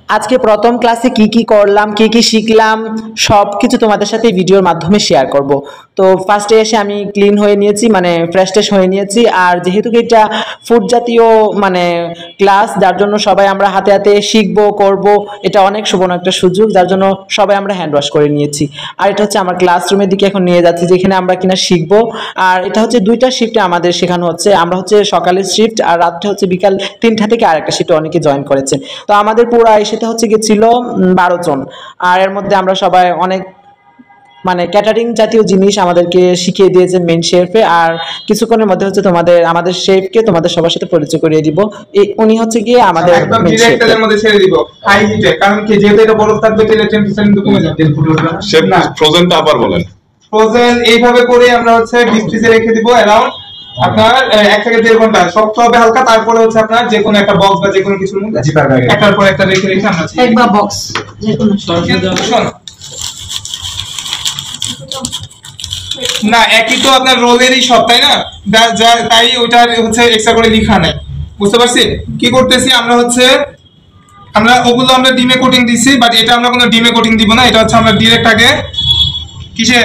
আজকে প্রথম ক্লাসে কি করলাম, কি শিখলাম সবকিছু তোমাদের সাথে ভিডিওর মাধ্যমে শেয়ার করব। তো ফার্স্টে এসে আমি ক্লিন হয়ে নিয়েছি, মানে ফ্রেশ ট্রেশ হয়ে নিয়েছি। আর যেহেতু এটা ফুড জাতীয় মানে ক্লাস, যার জন্য সবাই আমরা হাতে হাতে শিখবো করব, এটা অনেক সুবর্ণ একটা সুযোগ, যার জন্য সবাই আমরা হ্যান্ড ওয়াশ করে নিয়েছি। আর এটা হচ্ছে আমার ক্লাসরুমের দিকে এখন নিয়ে যাচ্ছি, যেখানে আমরা কিনা শিখবো। আর এটা হচ্ছে দুইটা শিফটে আমাদের শেখানো হচ্ছে। আমরা হচ্ছে সকালের শিফট আর রাত্রে হচ্ছে বিকাল 3টা থেকে আরেকটা শিফটে অনেকে জয়েন করেছেন। তো আমাদের পুরো সেটা হচ্ছে গিয়েছিল 12 জন। আর এর মধ্যে আমরা সবাই অনেক মানে ক্যাটারিং জাতীয় জিনিস আমাদেরকে শিখিয়ে দিয়েছেন মেন শেফে। আর কিছুক্ষণের মধ্যে হচ্ছে আমাদের শেফকে তোমাদের সবার সাথে পরিচয় করিয়ে দিব। উনি হচ্ছে গিয়ে আমাদের একদম ডিরেক্ট এর মধ্যে ছেড়ে দিব হাই হিটে, কারণ কি যেহেতু এটা বরফ থাকবে তাহলে টেম্পারেচার কিন্তু কমে যাবে। শেফ না ফ্রোজেনটা আবার বলেন। ফ্রোজেন এইভাবে করে আমরা হচ্ছে ডিপ ফ্রিজে রেখে দিব অ্যারাউন্ড আপনার 1 থেকে 1.5 ঘন্টা। শক্ত হবে হালকা, তারপরে হচ্ছে আপনার যে কোনো একটা বক্স বা যে কোনো কিছুর মধ্যে একটার পর একটা রেখে রেখে আমরা একটা বক্স যে কোনো না একই তো আপনার রোলেরই সব, তাই না? তাই ওটার হচ্ছে এক্সট্রা করে লেখা নাই, বুঝতে পারছি? কি করতেছি আমরা হচ্ছে ওগুলো আমরা ডিমে কোটিং দিছি, বাট এটা আমরা কোনো ডিমে কোটিং দিব না। এটা হচ্ছে আমরা ডিরেক্ট আগে কিসে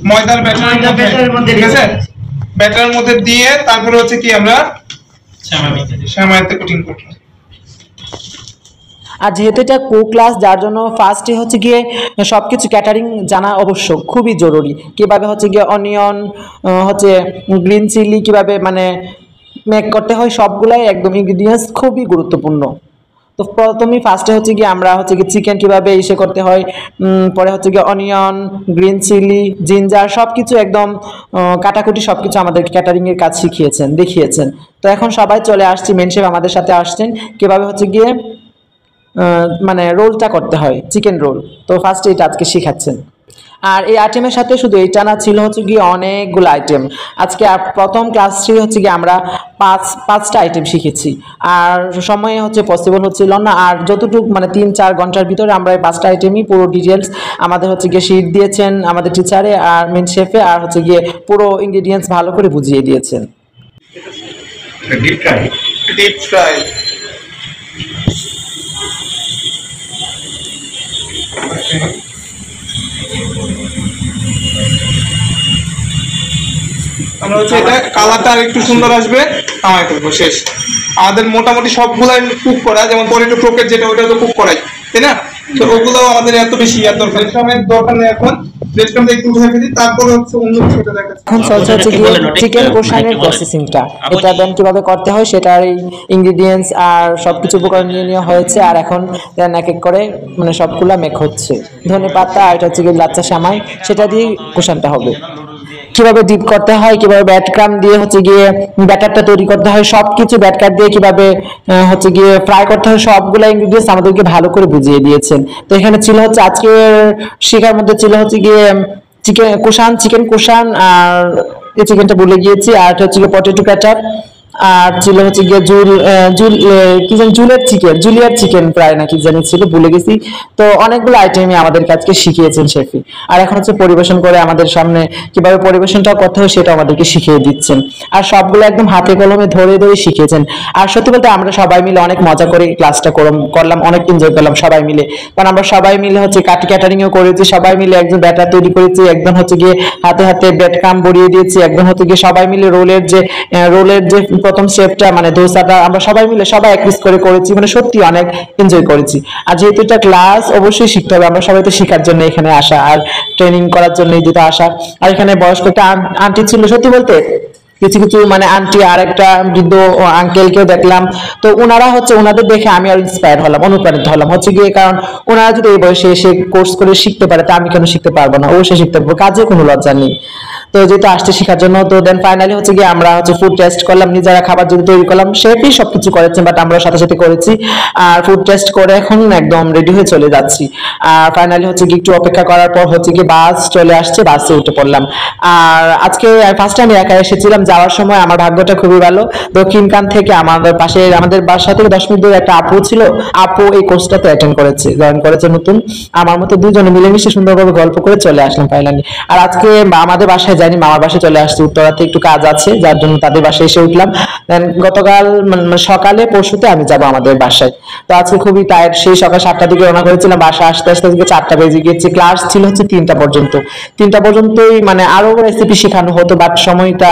ময়দার ব্যাটারের মধ্যে, ঠিক আছে, ব্যাটারের মধ্যে দিয়ে তারপরে হচ্ছে কি আমরা সেমাইতে কোটিং করব। আর যেহেতু এটা ক্লাস, যার জন্য ফার্স্টে হচ্ছে গিয়ে সবকিছু ক্যাটারিং জানা অবশ্য খুবই জরুরি। কিভাবে হচ্ছে গিয়ে অনিয়ন হচ্ছে গ্রিন চিলি কিভাবে মানে মেক করতে হয়, সবগুলাই একদম ইনগ্রিডিয়েন্টস খুবই গুরুত্বপূর্ণ। তো প্রথমেই ফার্স্টে হচ্ছে গিয়ে আমরা হচ্ছে গিয়ে চিকেন কীভাবে ইসে করতে হয়, পরে হচ্ছে গিয়ে অনিয়ন, গ্রিন চিলি, জিঞ্জার সব কিছু একদম কাটাকুটি সব কিছু আমাদের ক্যাটারিংয়ের কাজ শিখিয়েছেন, দেখিয়েছেন। তো এখন সবাই চলে আসছি, মেন শেফ আমাদের সাথে আসছেন কীভাবে হচ্ছে গিয়ে মানে রোলটা করতে হয়, চিকেন রোল। তো ফার্স্টে এটা আজকে শেখাচ্ছেন। আর এই আইটেমের সাথে শুধু এইটা না, ছিল হচ্ছে গিয়ে অনেকগুলো আইটেম। আজকে প্রথম ক্লাসটি হচ্ছে গিয়ে আমরা পাঁচটা আইটেম শিখেছি। আর সময়ে হচ্ছে পসিবল হচ্ছিল না। আর যতটুকু মানে 3-4 ঘন্টার ভিতরে আমরা এই 5টা আইটেমই পুরো ডিটেলস আমাদের হচ্ছে গিয়ে শিট দিয়েছেন আমাদের টিচারে আর মেন শেফে, আর হচ্ছে গিয়ে পুরো ইনগ্রিডিয়েন্টস ভালো করে বুঝিয়ে দিয়েছেন। ডিপ ফ্রাই আমরা হচ্ছে এটা কালারটা একটু সুন্দর আসবে নামাই করবো, শেষ। আমাদের মোটামুটি সবগুলাই কুক করা, যেমন পটেটো ক্রোকেট যেটা ওটা তো কুক করাই, তাই না? তো ওগুলো আমাদের এত বেশি দরকার নেই এখন। এখন চলছে হচ্ছে গিয়ে চিকেন কষানোর প্রসেসিংটা, এটা দেন কিভাবে করতে হয় সেটার এই ইনগ্রিডিয়েন্টস আর সবকিছু উপকরণ নিয়ে নেওয়া হয়েছে। আর এখন দেন এক এক করে মানে সবগুলা মেক হচ্ছে। ধনেপাতা আর এটা হচ্ছে গিয়ে লাচ্চা সামাই, সেটা দিয়ে কষানটা হবে। কিভাবে ডিপ করতে হয়, কিভাবে ব্যাটক্রাম দিয়ে হচ্ছে গিয়ে ব্যাটারটা তৈরি করতে হয়, সবকিছু ব্যাটকার দিয়ে কিভাবে হচ্ছে গিয়ে ফ্রাই করতে হয়, সবগুলো ইনগ্রিডিয়েন্টস আমাদেরকে ভালো করে বুঝিয়ে দিয়েছেন। তো এখানে ছিল হচ্ছে আজকে শেখার মধ্যে ছিল হচ্ছে গিয়ে চিকেন কোষান, আর এই চিকেনটা ভুলে গিয়েছি। আর হচ্ছে গিয়ে পটেটো প্যাটার, আর ছিল হচ্ছে গিয়ে কি জানি জুলিয়ার চিকেন প্রায় নাকি জানি ছিল, ভুলে গেছি। তো অনেকগুলো আইটেমই আমাদের কাছকে শিখিয়েছেন শেফি। আর এখন হচ্ছে পরিবেশন করে আমাদের সামনে কিভাবে পরিবেশনটা করতে হয় সেটা আমাদেরকে শিখিয়ে দিচ্ছেন। আর সবগুলো একদম হাতে কলমে ধরে ধরে শিখিয়েছেন। আর সত্যি বলতে আমরা সবাই মিলে অনেক মজা করে ক্লাসটা করলাম, অনেক এনজয় করলাম সবাই মিলে। কারণ আমরা সবাই মিলে হচ্ছে ক্যাটারিংও করেছি, সবাই মিলে একজন ব্যাটার তৈরি করেছি, একজন হচ্ছে গিয়ে হাতে হাতে ব্যাটক্রাম ভরিয়ে দিয়েছি, একজন হচ্ছে গিয়ে সবাই মিলে রোলের যে প্রথম স্টেপটা মানে দোসাটা আমরা সবাই মিলে সবাই এক পিস করে করেছি, মানে সত্যি অনেক এনজয় করেছি। আর যেহেতু এটা ক্লাস, অবশ্যই শিখতে হবে, আমরা সবাই তো শেখার জন্য এখানে আসা আর ট্রেনিং করার জন্য যেটা আসা। আর এখানে বয়স্ক একটা আন্টি ছিল, সত্যি বলতে কিছু মানে আন্টি আর একটা বৃদ্ধ আঙ্কেলকেও দেখলাম। তো ওনারা হচ্ছে ওনাদের দেখে আমি আর ইন্সপায়ার হলাম, অনুপ্রাণিত হলাম হচ্ছে গিয়ে, কারণ ওনারা যদি এই বয়সে এসে কোর্স করে শিখতে পারে তা আমি কেন শিখতে পারবো না? অবশ্যই শিখতে পারবো, কাজে কোনো লজ্জা নেই। তো যেহেতু আসছে শেখার জন্য, তো দেন ফাইনালি হচ্ছে গিয়ে আমরা হচ্ছে ফুড টেস্ট করলাম, নিজেরা খাবার যদি তৈরি করলাম, শেফই সবকিছু করেছেন বাট আমরা সাথে সাথে করেছি। আর ফুড টেস্ট করে এখন একদম রেডি হয়ে চলে যাচ্ছি। আর ফাইনালি হচ্ছে গিয়ে একটু অপেক্ষা করার পর হচ্ছে গিয়ে বাস চলে আসছে, বাসে উঠে পড়লাম। আর আজকে ফার্স্ট আমি একা এসেছিলাম, যাওয়ার সময় আমার ভাগ্যটা খুবই ভালো। দক্ষিণকান থেকে আমাদের পাশে আমাদের বাসা থেকে 10 মিনিট দূরে একটা আপু ছিল, আপু এই কোর্সটাতে অ্যাটেন্ড করেছে, জয়েন করেছে নতুন। আমার মতো দুজনে মিলেমিশে সুন্দরভাবে গল্প করে চলে আসলাম ফাইনালি। আর আজকে আমাদের বাসায় যাইনি, মামার বাসায় চলে আসছি। উত্তরাতে একটু কাজ আছে, যার জন্য তাদের বাসায় এসে উঠলাম। দেন গতকাল সকালে পরশুতে আমি যাব আমাদের বাসায়। তো আজকে খুবই টায়ার্ড, সেই সকাল 7টার দিকে রওনা করেছিলাম, বাসা আসতে আসতে 4টা বেজে গিয়েছে। ক্লাস ছিল হচ্ছে 3টা পর্যন্ত। 3টা পর্যন্তই মানে আরো রেসিপি শেখানো হতো, বাট সময়টা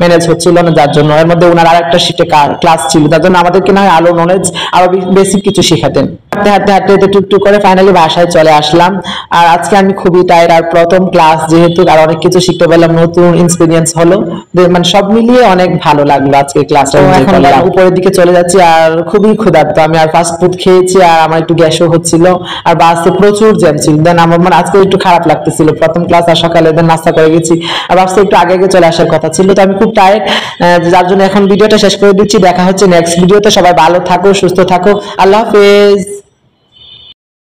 ম্যানেজ হচ্ছিল না, যার জন্য এর মধ্যে ওনার আরেকটা শিফটে ক্লাস ছিল, যার জন্য আমাদেরকে না হয় আলো নলেজ আরো বেসিক কিছু শেখাতেন। হাঁটতে হাঁটতে টুকটুক করে ফাইনালি বাসায় চলে আসলাম। আর আজকে আমি খুবই টায়ার্ড, আর প্রথম ক্লাস যেহেতু আর অনেক কিছু শিখতে পারলাম, নতুন এক্সপেরিয়েন্স হলো, মানে সব মিলিয়ে অনেক ভালো লাগলো আজকে ক্লাসটা। এখন উপরের দিকে চলে যাচ্ছি, আর খুবই ক্ষুধার্ত আমি, আর ফাস্ট ফুড খেয়েছি, আর আমার একটু গ্যাসও হচ্ছিল, আর বাসে প্রচুর জ্যাম ছিল। দেন আমার মানে আজকে একটু খারাপ লাগতেছিল, প্রথম ক্লাস আর সকালে দেন নাস্তা করে গেছি, আর বাসে একটু আগে আগে চলে আসার কথা ছিল। তো আমি খুব টায়ার্ড, যার জন্য এখন ভিডিওটা শেষ করে দিচ্ছি। দেখা হচ্ছে নেক্সট ভিডিওতে। সবাই ভালো থাকো, সুস্থ থাকো, আল্লাহ হাফেজ।